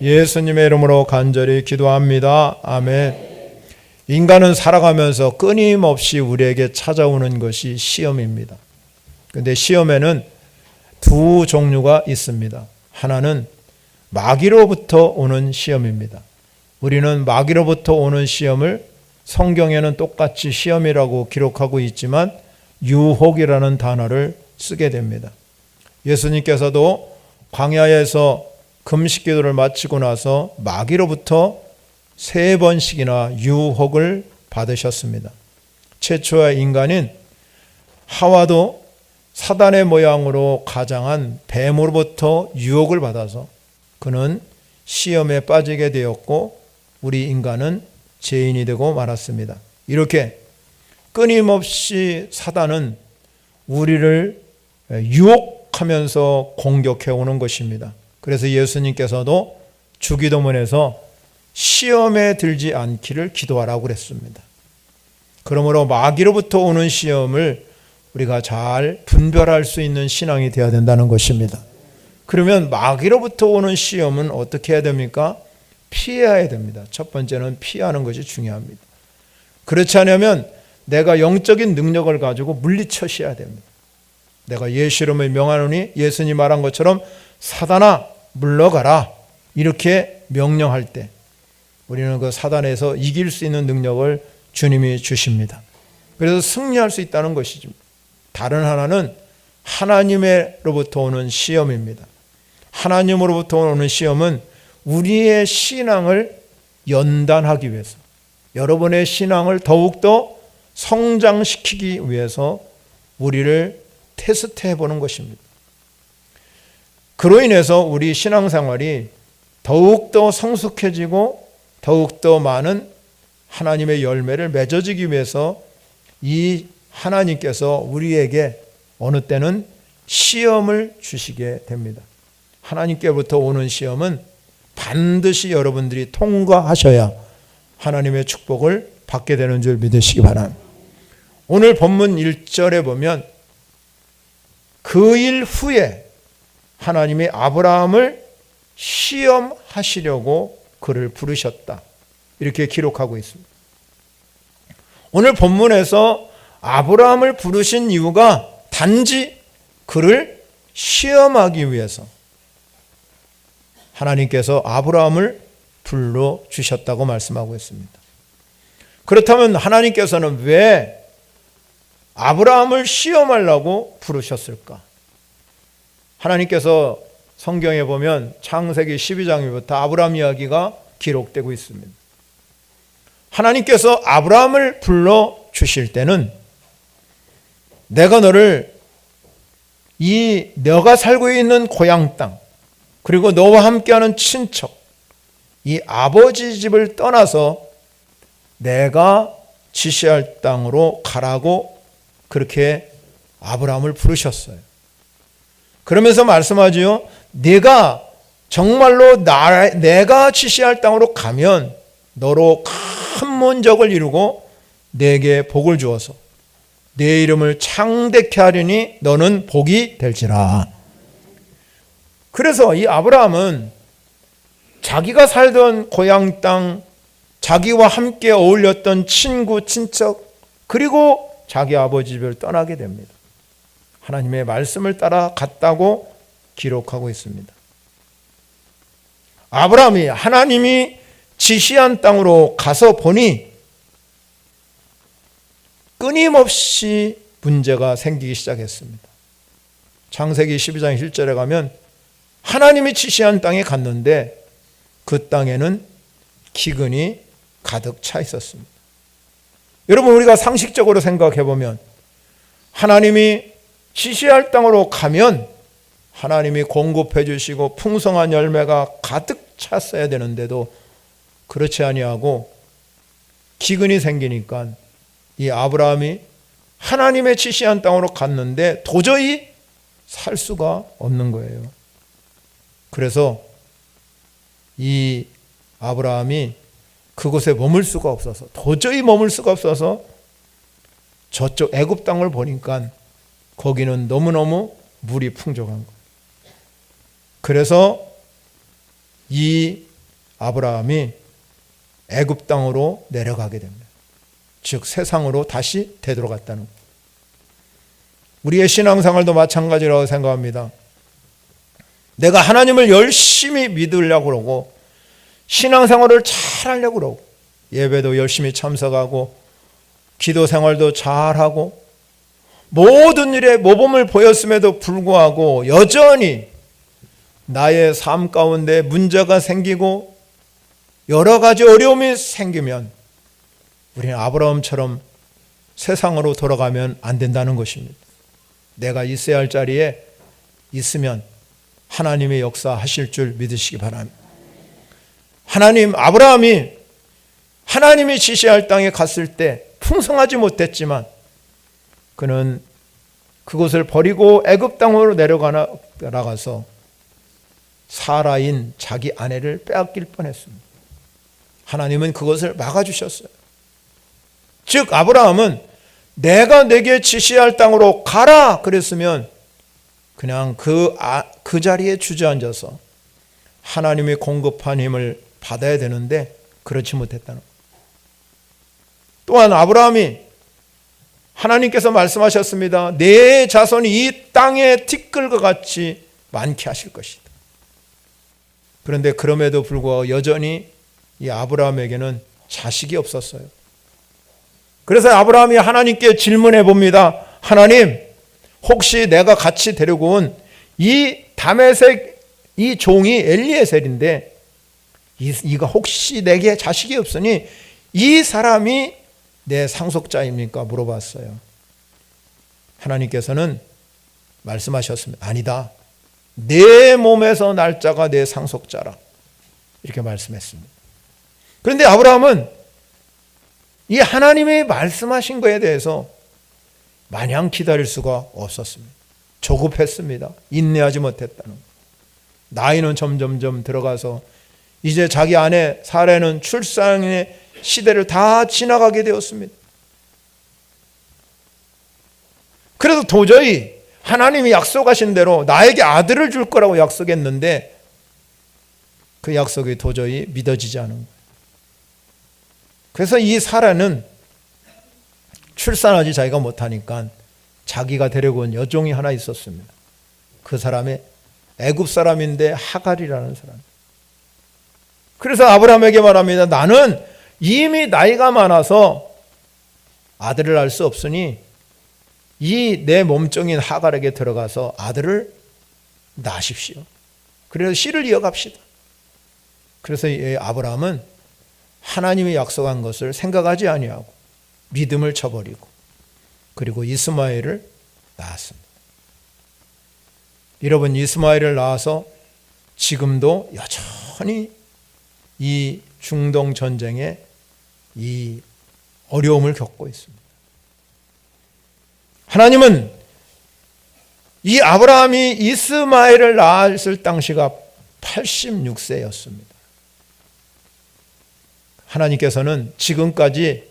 예수님의 이름으로 간절히 기도합니다. 아멘. 인간은 살아가면서 끊임없이 우리에게 찾아오는 것이 시험입니다. 그런데 시험에는 두 종류가 있습니다. 하나는 마귀로부터 오는 시험입니다. 우리는 마귀로부터 오는 시험을 성경에는 똑같이 시험이라고 기록하고 있지만 유혹이라는 단어를 쓰게 됩니다. 예수님께서도 광야에서 금식 기도를 마치고 나서 마귀로부터 3번씩이나 유혹을 받으셨습니다. 최초의 인간인 하와도 사단의 모양으로 가장한 뱀으로부터 유혹을 받아서 그는 시험에 빠지게 되었고 우리 인간은 죄인이 되고 말았습니다. 이렇게 끊임없이 사단은 우리를 유혹하면서 공격해 오는 것입니다. 그래서 예수님께서도 주기도문에서 시험에 들지 않기를 기도하라고 그랬습니다. 그러므로 마귀로부터 오는 시험을 우리가 잘 분별할 수 있는 신앙이 되어야 된다는 것입니다. 그러면 마귀로부터 오는 시험은 어떻게 해야 됩니까? 피해야 됩니다. 첫 번째는 피하는 것이 중요합니다. 그렇지 않으면 내가 영적인 능력을 가지고 물리쳐셔야 됩니다. 내가 예수 이름을 명하노니 예수님 말한 것처럼 사단아 물러가라 이렇게 명령할 때 우리는 그 사단에서 이길 수 있는 능력을 주님이 주십니다. 그래서 승리할 수 있다는 것이죠. 다른 하나는 하나님으로부터 오는 시험입니다. 하나님으로부터 오는 시험은 우리의 신앙을 연단하기 위해서, 여러분의 신앙을 더욱더 성장시키기 위해서 우리를 테스트해 보는 것입니다. 그로 인해서 우리 신앙생활이 더욱더 성숙해지고 더욱더 많은 하나님의 열매를 맺어지기 위해서 이 하나님께서 우리에게 어느 때는 시험을 주시게 됩니다. 하나님께부터 오는 시험은 반드시 여러분들이 통과하셔야 하나님의 축복을 받게 되는 줄 믿으시기 바랍니다. 오늘 본문 1절에 보면 그 일 후에 하나님이 아브라함을 시험하시려고 그를 부르셨다. 이렇게 기록하고 있습니다. 오늘 본문에서 아브라함을 부르신 이유가 단지 그를 시험하기 위해서 하나님께서 아브라함을 불러주셨다고 말씀하고 있습니다. 그렇다면 하나님께서는 왜 아브라함을 시험하려고 부르셨을까? 하나님께서 성경에 보면 창세기 12장부터 아브라함 이야기가 기록되고 있습니다. 하나님께서 아브라함을 불러주실 때는 내가 너를 너가 살고 있는 고향 땅 그리고 너와 함께하는 친척 이 아버지 집을 떠나서 내가 지시할 땅으로 가라고 그렇게 아브라함을 부르셨어요. 그러면서 말씀하지요. 네가 정말로 내가 지시할 땅으로 가면 너로 큰 문적을 이루고 내게 복을 주어서 내 이름을 창대케 하리니 너는 복이 될지라. 그래서 이 아브라함은 자기가 살던 고향 땅, 자기와 함께 어울렸던 친구, 친척, 그리고 자기 아버지 집을 떠나게 됩니다. 하나님의 말씀을 따라 갔다고 기록하고 있습니다. 아브라함이 하나님이 지시한 땅으로 가서 보니 끊임없이 문제가 생기기 시작했습니다. 창세기 12장 1절에 가면 하나님이 지시한 땅에 갔는데 그 땅에는 기근이 가득 차 있었습니다. 여러분 우리가 상식적으로 생각해 보면 하나님이 지시할 땅으로 가면 하나님이 공급해 주시고 풍성한 열매가 가득 찼어야 되는데도 그렇지 아니하고 기근이 생기니까 이 아브라함이 하나님의 지시한 땅으로 갔는데 도저히 살 수가 없는 거예요. 그래서 이 아브라함이 그곳에 머물 수가 없어서 도저히 머물 수가 없어서 저쪽 애굽 땅을 보니까 거기는 너무너무 물이 풍족한 거예요. 그래서 이 아브라함이 애굽 땅으로 내려가게 됩니다. 즉 세상으로 다시 되돌아갔다는 거예요. 우리의 신앙생활도 마찬가지라고 생각합니다. 내가 하나님을 열심히 믿으려고 그러고 신앙생활을 잘하려고 그러고 예배도 열심히 참석하고 기도 생활도 잘하고 모든 일에 모범을 보였음에도 불구하고 여전히 나의 삶 가운데 문제가 생기고 여러 가지 어려움이 생기면 우리는 아브라함처럼 세상으로 돌아가면 안 된다는 것입니다. 내가 있어야 할 자리에 있으면 하나님의 역사하실 줄 믿으시기 바랍니다. 아브라함이 하나님이 지시할 땅에 갔을 때 풍성하지 못했지만 그는 그곳을 버리고 애굽 땅으로 내려가서 사라인 자기 아내를 빼앗길 뻔했습니다. 하나님은 그것을 막아주셨어요. 즉 아브라함은 내가 내게 지시할 땅으로 가라 그랬으면 그냥 그 자리에 주저앉아서 하나님이 공급한 힘을 받아야 되는데 그렇지 못했다는 거예요. 또한 아브라함이 하나님께서 말씀하셨습니다. 내 자손이 이 땅의 티끌과 같이 많게 하실 것이다. 그런데 그럼에도 불구하고 여전히 이 아브라함에게는 자식이 없었어요. 그래서 아브라함이 하나님께 질문해 봅니다. 하나님, 혹시 내가 같이 데리고 온 이 다메섹 이 종이 엘리에셀인데 이가 혹시 내게 자식이 없으니 이 사람이 내 상속자입니까? 물어봤어요. 하나님께서는 말씀하셨습니다. 아니다. 내 몸에서 날 자가 내 상속자라. 이렇게 말씀했습니다. 그런데 아브라함은 이 하나님이 말씀하신 것에 대해서 마냥 기다릴 수가 없었습니다. 조급했습니다. 인내하지 못했다는 것. 나이는 점점점 들어가서 이제 자기 아내 사라는 출산의 시대를 다 지나가게 되었습니다. 그래서 도저히 하나님이 약속하신 대로 나에게 아들을 줄 거라고 약속했는데 그 약속이 도저히 믿어지지 않은 거예요. 그래서 이 사라는 출산하지 자기가 못하니까 자기가 데리고 온 여종이 하나 있었습니다. 그 사람이 애굽 사람인데 하갈이라는 사람. 그래서 아브라함에게 말합니다. 나는 이미 나이가 많아서 아들을 낳을 수 없으니 이 내 몸종인 하갈에게 들어가서 아들을 낳으십시오. 그래서 씨를 이어갑시다. 그래서 아브라함은 하나님이 약속한 것을 생각하지 아니하고 믿음을 쳐버리고 그리고 이스마엘을 낳았습니다. 여러분, 이스마엘을 낳아서 지금도 여전히 이 중동 전쟁에 이 어려움을 겪고 있습니다. 하나님은 이 아브라함이 이스마엘을 낳았을 당시가 86세였습니다. 하나님께서는 지금까지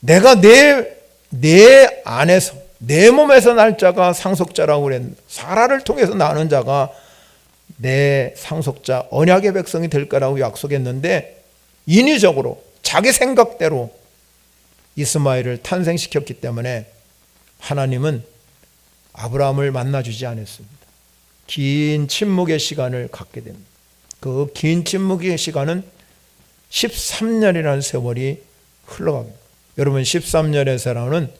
내가 내 안에서 내 몸에서 날 자가 상속자라고 그랬는데 사라를 통해서 나는 자가 내 상속자 언약의 백성이 될 거라고 약속했는데 인위적으로 자기 생각대로 이스마엘을 탄생시켰기 때문에 하나님은 아브라함을 만나주지 않았습니다. 긴 침묵의 시간을 갖게 됩니다. 그 긴 침묵의 시간은 13년이라는 세월이 흘러갑니다. 여러분, 13년의 세월은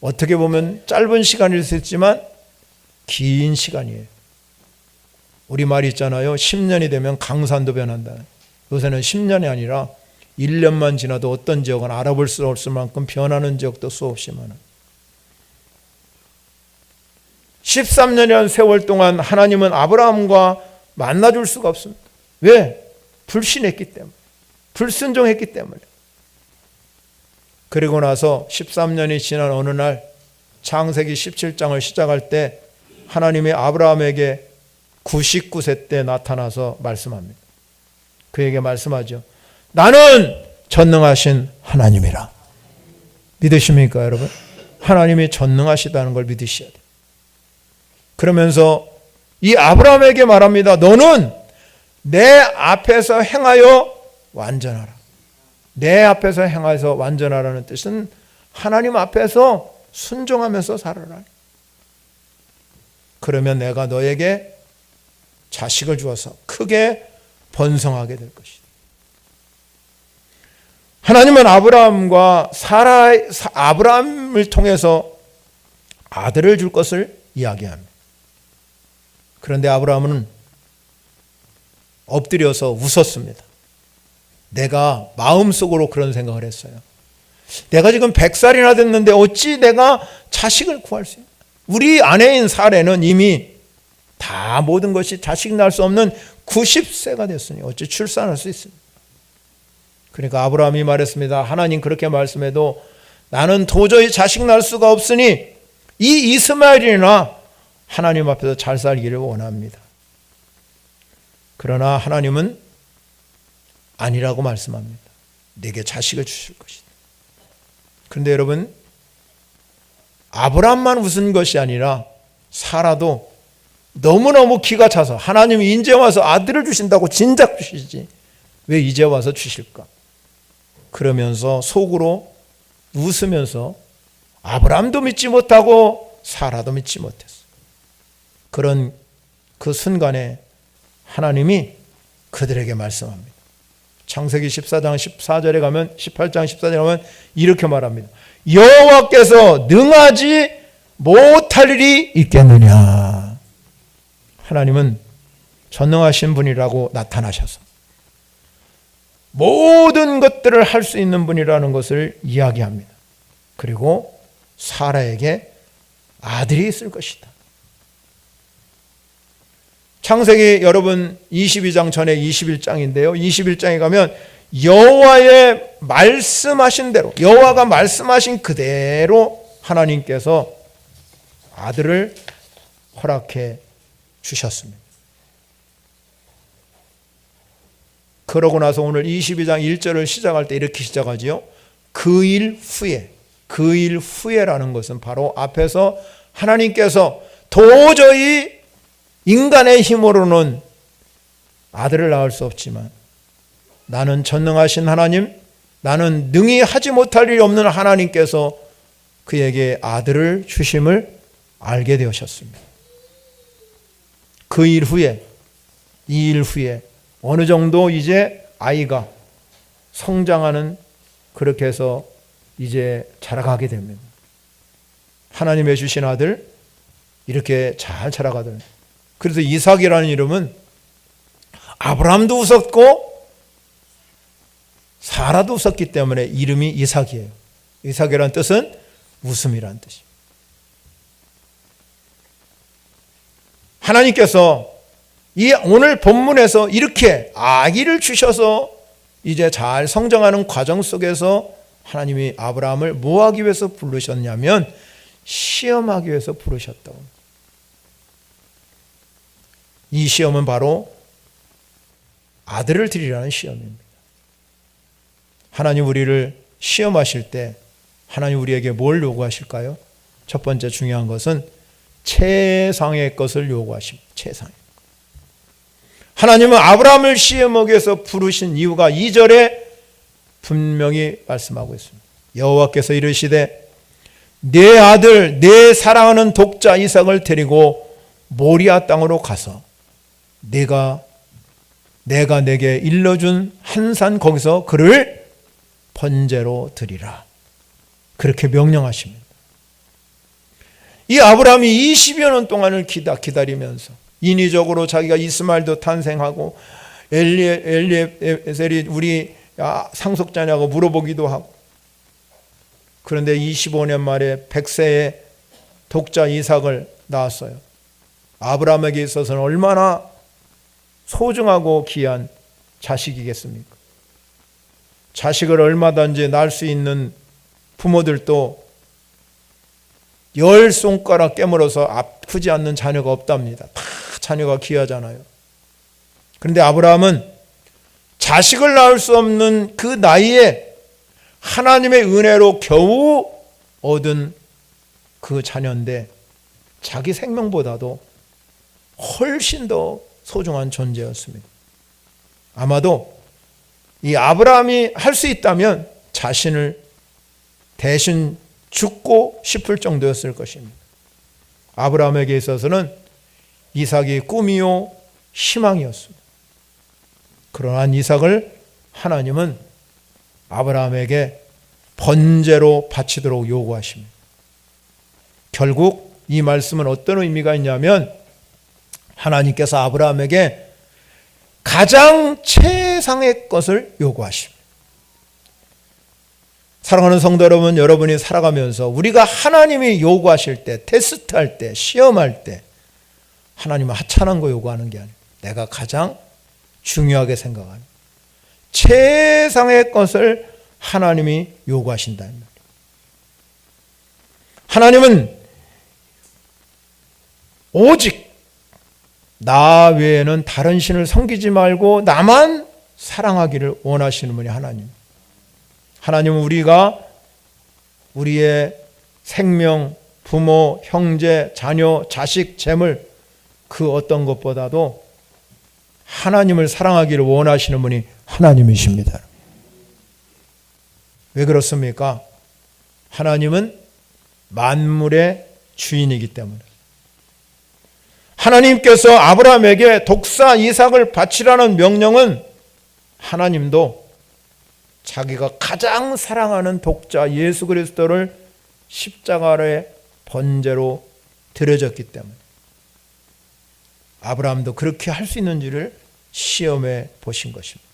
어떻게 보면 짧은 시간일 수 있지만 긴 시간이에요. 우리말이 있잖아요. 10년이 되면 강산도 변한다. 요새는 10년이 아니라 1년만 지나도 어떤 지역은 알아볼 수 없을 만큼 변하는 지역도 수없이 많아요. 13년이라는 세월 동안 하나님은 아브라함과 만나줄 수가 없습니다. 왜? 불신했기 때문에. 불순종했기 때문에. 그리고 나서 13년이 지난 어느 날 창세기 17장을 시작할 때 하나님이 아브라함에게 99세 때 나타나서 말씀합니다. 그에게 말씀하죠. 나는 전능하신 하나님이라. 믿으십니까, 여러분? 하나님이 전능하시다는 걸 믿으셔야 돼요. 그러면서 이 아브라함에게 말합니다. 너는 내 앞에서 행하여 완전하라. 내 앞에서 행하여서 완전하라는 뜻은 하나님 앞에서 순종하면서 살아라. 그러면 내가 너에게 자식을 주어서 크게 번성하게 될 것이다. 하나님은 아브라함과 아브라함을 통해서 아들을 줄 것을 이야기합니다. 그런데 아브라함은 엎드려서 웃었습니다. 내가 마음속으로 그런 생각을 했어요. 내가 지금 100살이나 됐는데 어찌 내가 자식을 구할 수 있나? 우리 아내인 사례는 이미 다 모든 것이 자식 낳을 수 없는 90세가 됐으니 어찌 출산할 수 있습니까? 그러니까 아브라함이 말했습니다. 하나님 그렇게 말씀해도 나는 도저히 자식 낳을 수가 없으니 이 이스마엘이나 하나님 앞에서 잘 살기를 원합니다. 그러나 하나님은 아니라고 말씀합니다. 내게 자식을 주실 것이다. 그런데 여러분, 아브라함만 웃은 것이 아니라 사라도 너무너무 기가 차서 하나님이 이제 와서 아들을 주신다고 진작 주시지 왜 이제 와서 주실까? 그러면서 속으로 웃으면서 아브라함도 믿지 못하고 사라도 믿지 못했어. 그런 그 순간에 하나님이 그들에게 말씀합니다. 창세기 14장 14절에 가면 18장 14절에 가면 이렇게 말합니다. 여호와께서 능하지 못할 일이 있겠느냐. 하나님은 전능하신 분이라고 나타나셔서 모든 것들을 할 수 있는 분이라는 것을 이야기합니다. 그리고 사라에게 아들이 있을 것이다. 창세기 여러분 22장 전에 21장인데요. 21장에 가면 여호와의 말씀하신 대로 여호와가 말씀하신 그대로 하나님께서 아들을 허락해 주셨습니다. 그러고 나서 오늘 22장 1절을 시작할 때 이렇게 시작하지요. 그 일 후에라는 것은 바로 앞에서 하나님께서 도저히 인간의 힘으로는 아들을 낳을 수 없지만 나는 전능하신 하나님, 나는 능히 하지 못할 일이 없는 하나님께서 그에게 아들을 주심을 알게 되셨습니다. 그 일 후에, 이 일 후에 어느 정도 이제 아이가 성장하는 그렇게 해서 이제 자라가게 됩니다. 하나님의 주신 아들 이렇게 잘 자라가더니 그래서 이삭이라는 이름은 아브라함도 웃었고 사라도 웃었기 때문에 이름이 이삭이에요. 이삭이라는 뜻은 웃음이라는 뜻입니다. 하나님께서 이 오늘 본문에서 이렇게 아기를 주셔서 이제 잘 성장하는 과정 속에서 하나님이 아브라함을 뭐 하기 위해서 부르셨냐면 시험하기 위해서 부르셨다고. 이 시험은 바로 아들을 드리라는 시험입니다. 하나님 우리를 시험하실 때 하나님 우리에게 뭘 요구하실까요? 첫 번째 중요한 것은 최상의 것을 요구하십니다. 최상의 것. 하나님은 아브라함을 시험하기 위해서 부르신 이유가 2절에 분명히 말씀하고 있습니다. 여호와께서 이르시되 내 아들 내 사랑하는 독자 이삭을 데리고 모리아 땅으로 가서 내가 내게 일러준 한 산 거기서 그를 번제로 드리라. 그렇게 명령하십니다. 이 아브라함이 20여 년 동안을 기다리면서 인위적으로 자기가 이스마엘도 탄생하고 엘리에셀이 우리 상속자냐고 물어보기도 하고 그런데 25년 만에 100세의 독자 이삭을 낳았어요. 아브라함에게 있어서는 얼마나 소중하고 귀한 자식이겠습니까? 자식을 얼마든지 낳을 수 있는 부모들도 10손가락 깨물어서 아프지 않는 자녀가 없답니다. 다 자녀가 귀하잖아요. 그런데 아브라함은 자식을 낳을 수 없는 그 나이에 하나님의 은혜로 겨우 얻은 그 자녀인데 자기 생명보다도 훨씬 더 소중한 존재였습니다. 아마도 이 아브라함이 할 수 있다면 자신을 대신 죽고 싶을 정도였을 것입니다. 아브라함에게 있어서는 이삭이 꿈이요 희망이었습니다. 그러나 이삭을 하나님은 아브라함에게 번제로 바치도록 요구하십니다. 결국 이 말씀은 어떤 의미가 있냐면 하나님께서 아브라함에게 가장 최상의 것을 요구하십니다. 사랑하는 성도 여러분, 여러분이 살아가면서 우리가 하나님이 요구하실 때, 테스트할 때, 시험할 때 하나님은 하찮은 거 요구하는 게 아니에요. 내가 가장 중요하게 생각하는 최상의 것을 하나님이 요구하신다는 말이에요. 하나님은 오직 나 외에는 다른 신을 섬기지 말고 나만 사랑하기를 원하시는 분이 하나님. 하나님은 우리가 우리의 생명, 부모, 형제, 자녀, 자식, 재물 그 어떤 것보다도 하나님을 사랑하기를 원하시는 분이 하나님이십니다. 왜 그렇습니까? 하나님은 만물의 주인이기 때문에. 하나님께서 아브라함에게 독사 이삭을 바치라는 명령은 하나님도 자기가 가장 사랑하는 독자 예수 그리스도를 십자가의 번제로 드려졌기 때문에 아브라함도 그렇게 할 수 있는지를 시험해 보신 것입니다.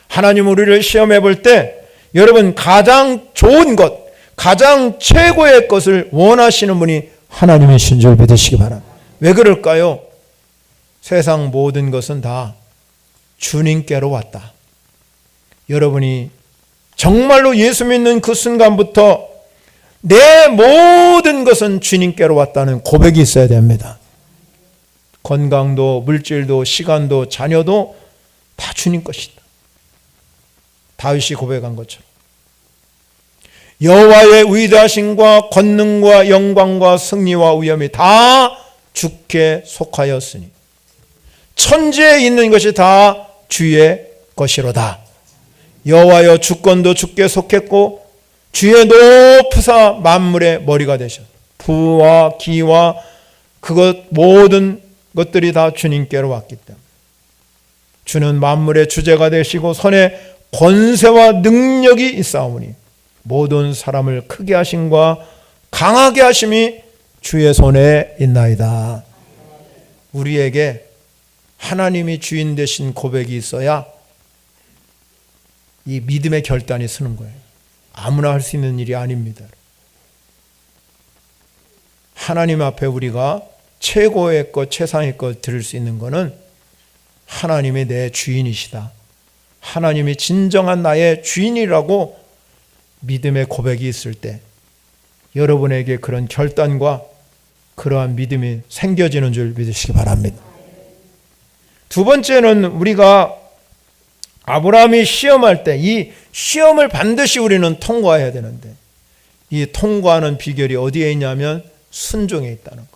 하나님 우리를 시험해 볼 때 여러분 가장 좋은 것, 가장 최고의 것을 원하시는 분이 하나님이신 줄 믿으시기 바랍니다. 왜 그럴까요? 세상 모든 것은 다 주님께로 왔다. 여러분이 정말로 예수 믿는 그 순간부터 내 모든 것은 주님께로 왔다는 고백이 있어야 됩니다. 건강도 물질도 시간도 자녀도 다 주님 것이다. 다윗이 고백한 것처럼 여호와의 위대하심과 권능과 영광과 승리와 위엄이 다 주께 속하였으니 천지에 있는 것이 다 주의 것이로다. 여호와여 주권도 주께 속했고 주의 높으사 만물의 머리가 되셨다. 부와 기와 그것 모든 것들이 다 주님께로 왔기 때문에 주는 만물의 주제가 되시고 손에 권세와 능력이 있사오니 모든 사람을 크게 하심과 강하게 하심이 주의 손에 있나이다. 우리에게 하나님이 주인 되신 고백이 있어야 이 믿음의 결단이 서는 거예요. 아무나 할 수 있는 일이 아닙니다. 하나님 앞에 우리가 최고의 것, 최상의 것 드릴 수 있는 것은 하나님이 내 주인이시다. 하나님이 진정한 나의 주인이라고 믿음의 고백이 있을 때 여러분에게 그런 결단과 그러한 믿음이 생겨지는 줄 믿으시기 바랍니다. 두 번째는 우리가 아브라함이 시험할 때 이 시험을 반드시 우리는 통과해야 되는데 이 통과하는 비결이 어디에 있냐면 순종에 있다는 것.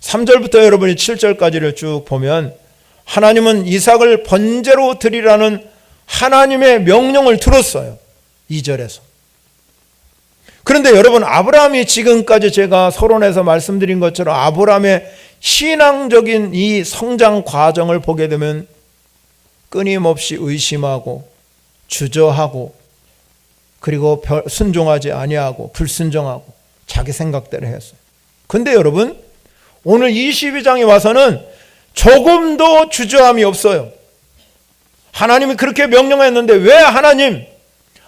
3절부터 여러분이 7절까지를 쭉 보면 하나님은 이삭을 번제로 드리라는 하나님의 명령을 들었어요. 2절에서. 그런데 여러분 아브라함이 지금까지 제가 서론에서 말씀드린 것처럼 아브라함의 신앙적인 이 성장 과정을 보게 되면 끊임없이 의심하고 주저하고 그리고 순종하지 아니하고 불순종하고 자기 생각대로 했어요. 근데 여러분 오늘 22장에 와서는 조금도 주저함이 없어요. 하나님이 그렇게 명령했는데 왜 하나님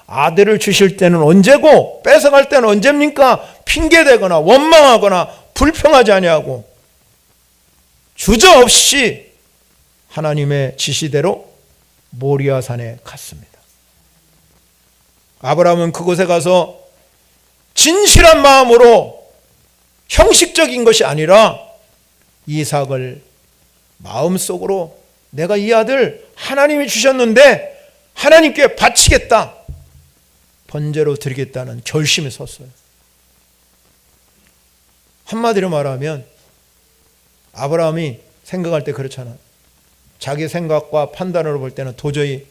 아들을 주실 때는 언제고 뺏어갈 때는 언제입니까? 핑계대거나 원망하거나 불평하지 아니하고 주저없이 하나님의 지시대로 모리아산에 갔습니다. 아브라함은 그곳에 가서 진실한 마음으로 형식적인 것이 아니라 이삭을 마음속으로 내가 이 아들 하나님이 주셨는데 하나님께 바치겠다. 번제로 드리겠다는 결심이 섰어요. 한마디로 말하면 아브라함이 생각할 때 그렇잖아요. 자기 생각과 판단으로 볼 때는 도저히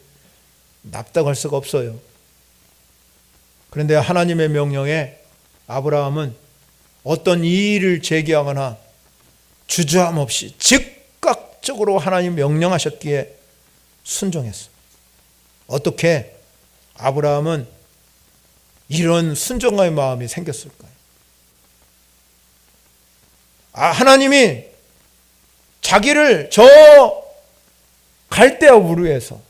납득할 수가 없어요. 그런데 하나님의 명령에 아브라함은 어떤 이의를 제기하거나 주저함 없이 즉각적으로 하나님 명령하셨기에 순종했어요. 어떻게 아브라함은 이런 순종의 마음이 생겼을까요? 하나님이 자기를 저 갈대아 우르에서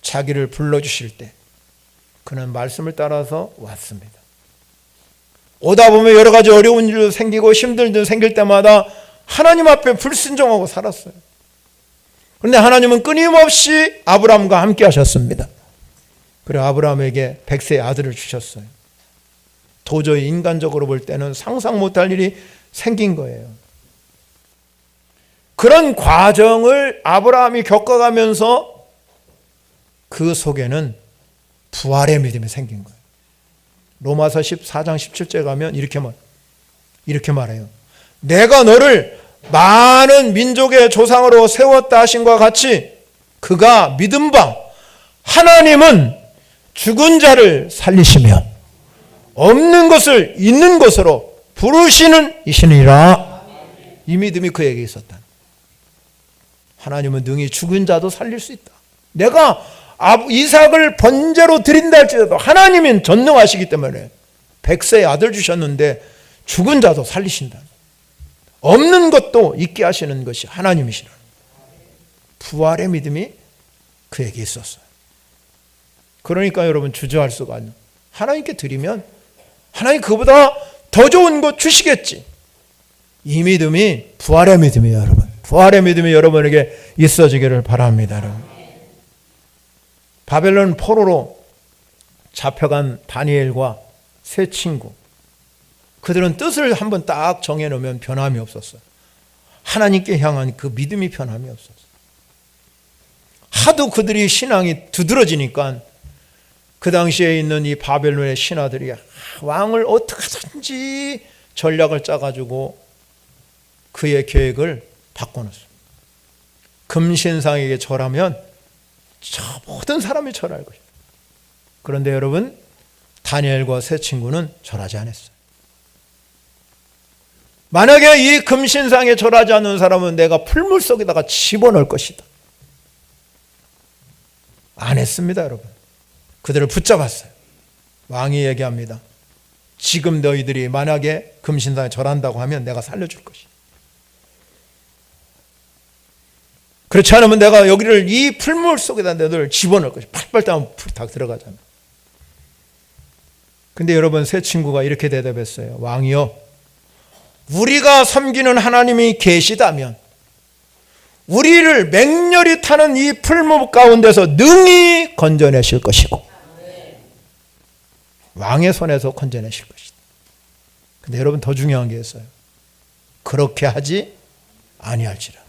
자기를 불러주실 때 그는 말씀을 따라서 왔습니다. 오다 보면 여러 가지 어려운 일도 생기고 힘든 일도 생길 때마다 하나님 앞에 불순종하고 살았어요. 그런데 하나님은 끊임없이 아브라함과 함께 하셨습니다. 그래서 아브라함에게 100세의 아들을 주셨어요. 도저히 인간적으로 볼 때는 상상 못할 일이 생긴 거예요. 그런 과정을 아브라함이 겪어가면서 그 속에는 부활의 믿음이 생긴 거예요. 로마서 14장 17절 가면 이렇게 말해요. 내가 너를 많은 민족의 조상으로 세웠다 하신과 같이 그가 믿은 바 하나님은 죽은 자를 살리시며 없는 것을 있는 것으로 부르시는 이시니라. 이 믿음이 그에게 있었다. 하나님은 능히 죽은 자도 살릴 수 있다. 내가 이삭을 번제로 드린다 할지라도 하나님은 전능하시기 때문에 100세의 아들 주셨는데 죽은 자도 살리신다. 없는 것도 있게 하시는 것이 하나님이시라. 부활의 믿음이 그에게 있었어요. 그러니까 여러분 주저할 수가 없는, 하나님께 드리면 하나님 그보다 더 좋은 것 주시겠지. 이 믿음이 부활의 믿음이에요, 여러분. 부활의 믿음이 여러분에게 있어지기를 바랍니다, 여러분. 바벨론 포로로 잡혀간 다니엘과 세 친구, 그들은 뜻을 한번 딱 정해놓으면 변함이 없었어요. 하나님께 향한 그 믿음이 변함이 없었어요. 하도 그들이 신앙이 두드러지니까 그 당시에 있는 이 바벨론의 신하들이 왕을 어떻게든지 전략을 짜가지고 그의 계획을 바꿔놨어요. 금신상에게 절하면 저 모든 사람이 절할 것이다. 그런데 여러분, 다니엘과 세 친구는 절하지 않았어요. 만약에 이 금신상에 절하지 않는 사람은 내가 풀물 속에다가 집어넣을 것이다. 안 했습니다, 여러분. 그들을 붙잡았어요. 왕이 얘기합니다. 지금 너희들이 만약에 금신상에 절한다고 하면 내가 살려줄 것이다. 그렇지 않으면 내가 여기를 이 풀물 속에다 너희들 집어넣을 것이다. 팔팔 따면 풀이 다 들어가잖아. 근데 여러분, 세 친구가 이렇게 대답했어요. 왕이여, 우리가 섬기는 하나님이 계시다면 우리를 맹렬히 타는 이 풀무 가운데서 능히 건져내실 것이고 왕의 손에서 건져내실 것이다. 근데 여러분, 더 중요한 게 있어요. 그렇게 하지 아니할지라.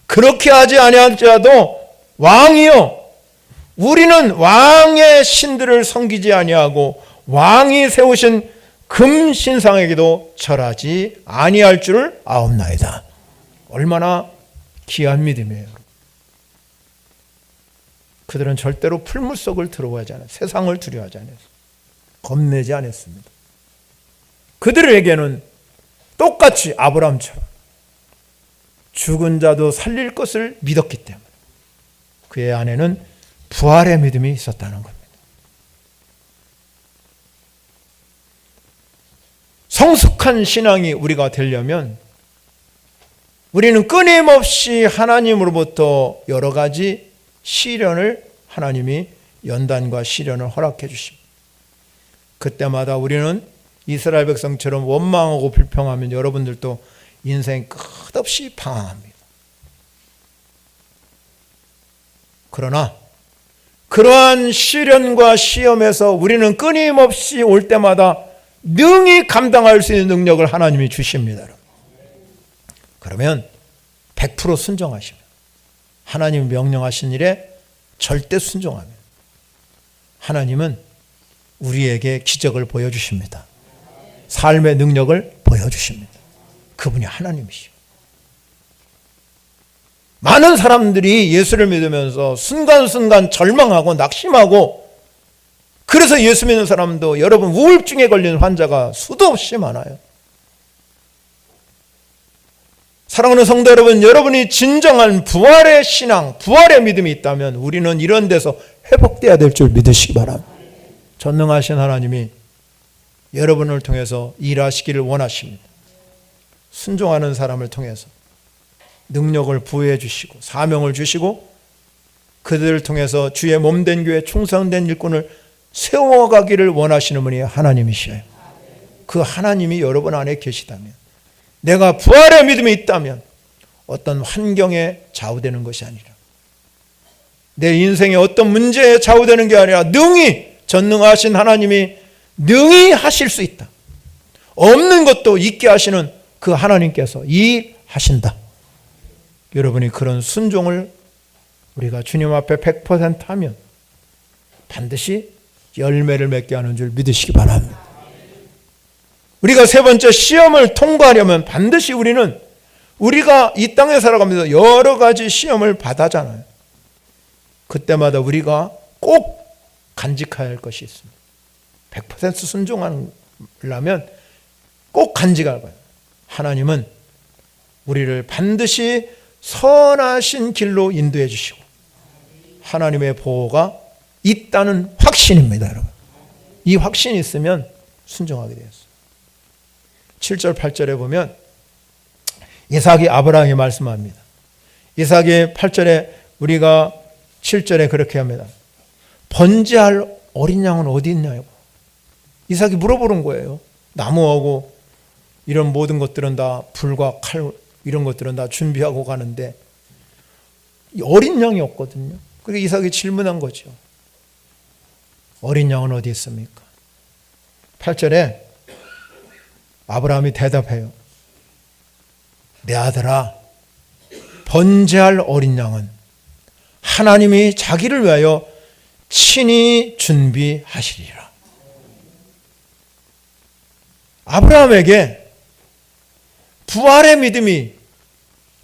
그렇게 하지 아니할지라도 왕이여, 우리는 왕의 신들을 섬기지 아니하고 왕이 세우신 금신상에게도 절하지 아니할 줄을 아옵나이다. 얼마나 귀한 믿음이에요. 그들은 절대로 풀물 속을 들어가지 않았어요. 세상을 두려워하지 않았어요. 겁내지 않았습니다. 그들에게는 똑같이 아브라함처럼 죽은 자도 살릴 것을 믿었기 때문에 그의 안에는 부활의 믿음이 있었다는 겁니다. 성숙한 신앙이 우리가 되려면 우리는 끊임없이 하나님으로부터 여러 가지 시련을, 하나님이 연단과 시련을 허락해 주십니다. 그때마다 우리는 이스라엘 백성처럼 원망하고 불평하면 여러분들도 인생 끝없이 방황합니다. 그러나 그러한 시련과 시험에서 우리는 끊임없이 올 때마다 능히 감당할 수 있는 능력을 하나님이 주십니다. 그러면 100% 순종하시면, 하나님 명령하신 일에 절대 순종하면 하나님은 우리에게 기적을 보여주십니다. 삶의 능력을 보여주십니다. 그분이 하나님이시오. 많은 사람들이 예수를 믿으면서 순간순간 절망하고 낙심하고, 그래서 예수 믿는 사람도 여러분 우울증에 걸리는 환자가 수도 없이 많아요. 사랑하는 성도 여러분, 여러분이 진정한 부활의 신앙, 부활의 믿음이 있다면 우리는 이런 데서 회복돼야 될 줄 믿으시기 바랍니다. 전능하신 하나님이 여러분을 통해서 일하시기를 원하십니다. 순종하는 사람을 통해서 능력을 부여해 주시고 사명을 주시고 그들을 통해서 주의 몸된 교회 충성된 일꾼을 세워가기를 원하시는 분이 하나님이시에요. 그 하나님이 여러분 안에 계시다면, 내가 부활의 믿음이 있다면 어떤 환경에 좌우되는 것이 아니라, 내 인생의 어떤 문제에 좌우되는 게 아니라 능히 전능하신 하나님이 능히 하실 수 있다. 없는 것도 있게 하시는 그 하나님께서 일하신다. 여러분이 그런 순종을 우리가 주님 앞에 100% 하면 반드시 열매를 맺게 하는 줄 믿으시기 바랍니다. 우리가 세 번째, 시험을 통과하려면 반드시 우리가 이 땅에 살아가면서 여러 가지 시험을 받아잖아요. 그때마다 우리가 꼭 간직해야 할 것이 있습니다. 100% 순종하려면 꼭 간직할 거예요. 하나님은 우리를 반드시 선하신 길로 인도해 주시고 하나님의 보호가 있다는 확신입니다, 여러분. 이 확신이 있으면 순종하게 되었어요. 7절 8절에 보면 이삭이 아브라함에게 말씀합니다. 이삭이 8절에, 우리가 7절에 그렇게 합니다. 번제할 어린 양은 어디 있냐고 이삭이 물어보는 거예요. 나무하고 이런 모든 것들은 다, 불과 칼 이런 것들은 다 준비하고 가는데 어린 양이 없거든요. 그래서 이삭이 질문한 거죠. 어린 양은 어디 있습니까? 8절에 아브라함이 대답해요. 내 아들아, 번제할 어린 양은 하나님이 자기를 위하여 친히 준비하시리라. 아브라함에게 부활의 믿음이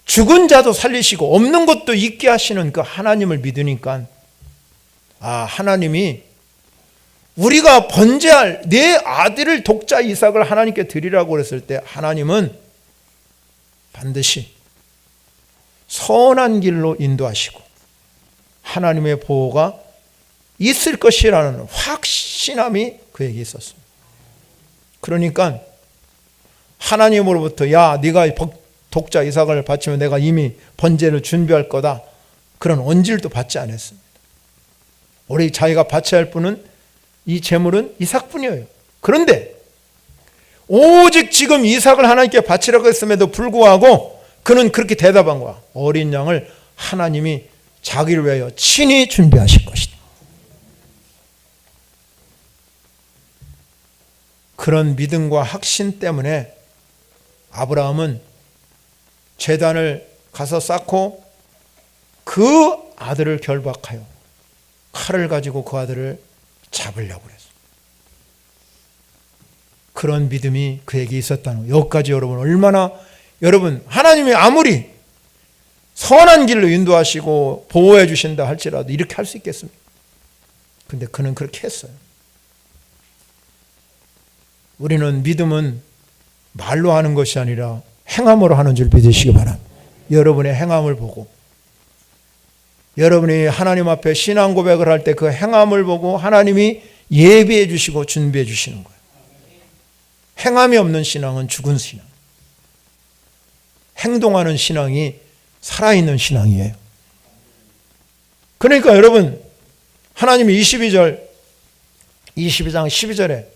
죽은 자도 살리시고 없는 것도 있게 하시는 그 하나님을 믿으니까, 하나님이 우리가 번제할 내 아들을 독자 이삭을 하나님께 드리라고 그랬을 때 하나님은 반드시 선한 길로 인도하시고 하나님의 보호가 있을 것이라는 확신함이 그에게 있었습니다. 그러니까 하나님으로부터, 야, 네가 독자 이삭을 바치면 내가 이미 번제를 준비할 거다, 그런 언질도 받지 않았습니다. 우리 자기가 바쳐야 할 분은, 이 제물은 이삭뿐이에요. 그런데 오직 지금 이삭을 하나님께 바치라고 했음에도 불구하고 그는 그렇게 대답한 거야. 어린 양을 하나님이 자기를 위하여 친히 준비하실 것이다. 그런 믿음과 확신 때문에 아브라함은 제단을 가서 쌓고 그 아들을 결박하여 칼을 가지고 그 아들을 잡으려고 그랬어요. 그런 믿음이 그에게 있었다는 거예요. 여기까지 여러분 하나님이 아무리 선한 길로 인도하시고 보호해 주신다 할지라도 이렇게 할 수 있겠습니까? 근데 그는 그렇게 했어요. 우리는 믿음은 말로 하는 것이 아니라 행함으로 하는 줄 믿으시기 바랍니다. 여러분의 행함을 보고, 여러분이 하나님 앞에 신앙 고백을 할 때 그 행함을 보고 하나님이 예비해 주시고 준비해 주시는 거예요. 행함이 없는 신앙은 죽은 신앙, 행동하는 신앙이 살아있는 신앙이에요. 그러니까 여러분, 하나님이 22장 12절에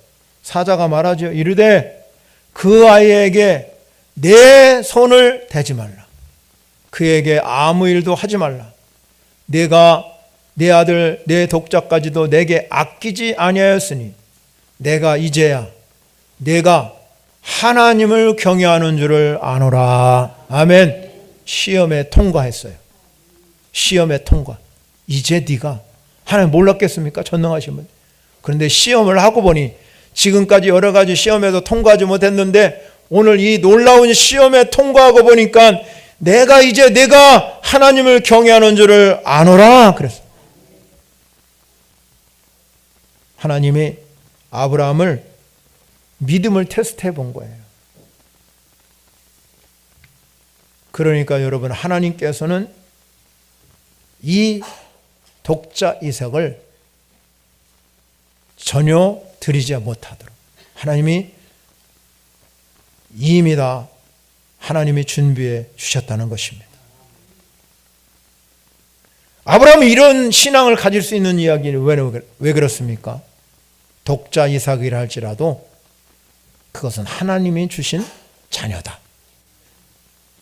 사자가 말하죠. 이르되 그 아이에게 내 손을 대지 말라. 그에게 아무 일도 하지 말라. 내가 내 아들 내 독자까지도 내게 아끼지 아니하였으니 내가 이제야 내가 하나님을 경외하는 줄을 아노라. 아멘. 시험에 통과했어요. 시험에 통과. 이제 네가 하나님 몰랐겠습니까? 전능하신 분. 그런데 시험을 하고 보니 지금까지 여러 가지 시험에도 통과하지 못했는데 오늘 이 놀라운 시험에 통과하고 보니까 내가 하나님을 경외하는 줄을 아노라 그랬어요. 하나님이 아브라함을 믿음을 테스트해 본 거예요. 그러니까 여러분, 하나님께서는 이 독자 이삭을 전혀 드리지 못하도록 하나님이 이미 다 하나님이 준비해 주셨다는 것입니다. 아브라함이 이런 신앙을 가질 수 있는 이야기는 왜 그렇습니까? 독자 이삭이라 할지라도 그것은 하나님이 주신 자녀다.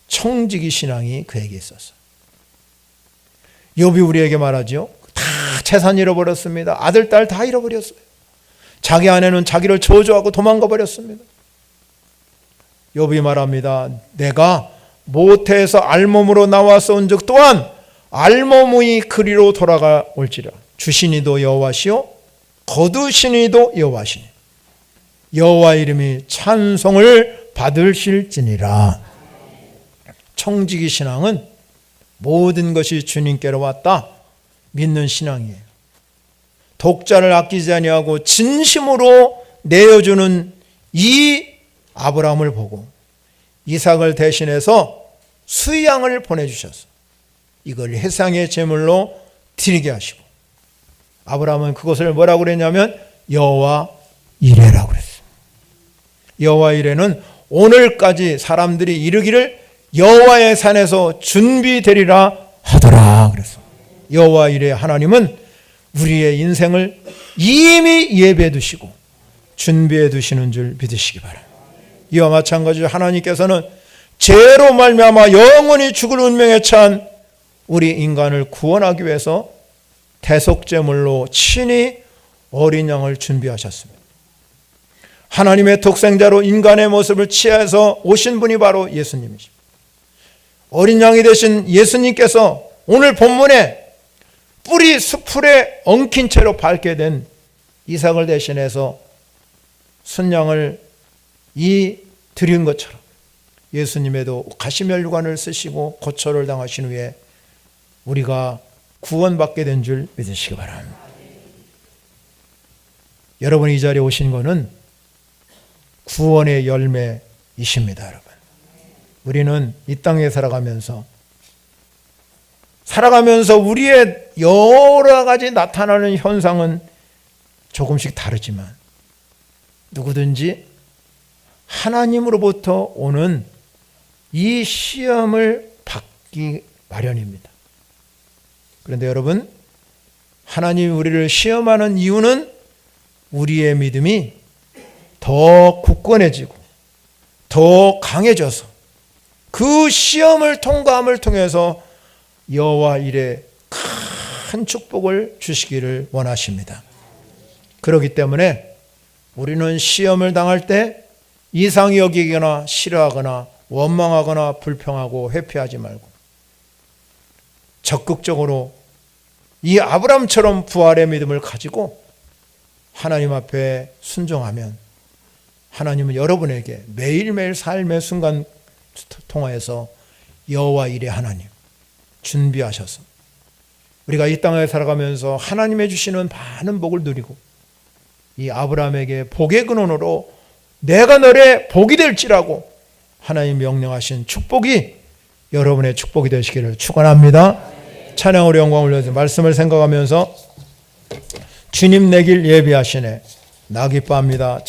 청지기 신앙이 그에게 있었어요. 욥이 우리에게 말하죠. 다 재산 잃어버렸습니다. 아들, 딸 다 잃어버렸어요. 자기 아내는 자기를 저주하고 도망가 버렸습니다. 욥이 말합니다. 내가 모태에서 알몸으로 나와서 온 적 또한 알몸의 그리로 돌아가 올지라. 주시니도 여호와시요 거두시니도 여호와시니 여호와 이름이 찬송을 받으실지니라. 청지기 신앙은 모든 것이 주님께로 왔다 믿는 신앙이에요. 독자를 아끼지 아니하고 진심으로 내어주는 이 아브라함을 보고 이삭을 대신해서 수양을 보내주셨어. 이걸 해상의 제물로 드리게 하시고, 아브라함은 그것을 뭐라고 그랬냐면 여호와 이레라고 그랬어요. 여호와 이레는 오늘까지 사람들이 이르기를 여호와의 산에서 준비되리라 하더라 그랬어요. 여호와 이레 하나님은 우리의 인생을 이미 예배해 두시고 준비해 두시는 줄 믿으시기 바랍니다. 이와 마찬가지로 하나님께서는 죄로 말미암아 영원히 죽을 운명에 처한 우리 인간을 구원하기 위해서 대속제물로 친히 어린 양을 준비하셨습니다. 하나님의 독생자로 인간의 모습을 취해서 오신 분이 바로 예수님이십니다. 어린 양이 되신 예수님께서 오늘 본문에 뿌리 수풀에 엉킨 채로 밟게 된 이삭을 대신해서 순양을 드린 것처럼 예수님에도 가시면류관을 쓰시고 고초를 당하신 후에 우리가 구원받게 된 줄 믿으시기 바랍니다. 여러분이 이 자리에 오신 것은 구원의 열매이십니다. 여러분, 우리는 이 땅에 살아가면서 우리의 여러 가지 나타나는 현상은 조금씩 다르지만 누구든지 하나님으로부터 오는 이 시험을 받기 마련입니다. 그런데 여러분, 하나님이 우리를 시험하는 이유는 우리의 믿음이 더 굳건해지고 더 강해져서 그 시험을 통과함을 통해서 여호와 이레 큰 축복을 주시기를 원하십니다. 그렇기 때문에 우리는 시험을 당할 때 이상히 여기거나 싫어하거나 원망하거나 불평하고 회피하지 말고 적극적으로 이 아브라함처럼 부활의 믿음을 가지고 하나님 앞에 순종하면 하나님은 여러분에게 매일매일 삶의 순간 통하여서 여호와 이레 하나님 준비하셔서 우리가 이 땅에 살아가면서 하나님의 주시는 많은 복을 누리고 이 아브라함에게 복의 근원으로 내가 너의 복이 될지라고 하나님 명령하신 축복이 여러분의 축복이 되시기를 축원합니다. 찬양으로 영광을 올려서 말씀을 생각하면서 주님 내 길 예비하시네 나 기뻐합니다.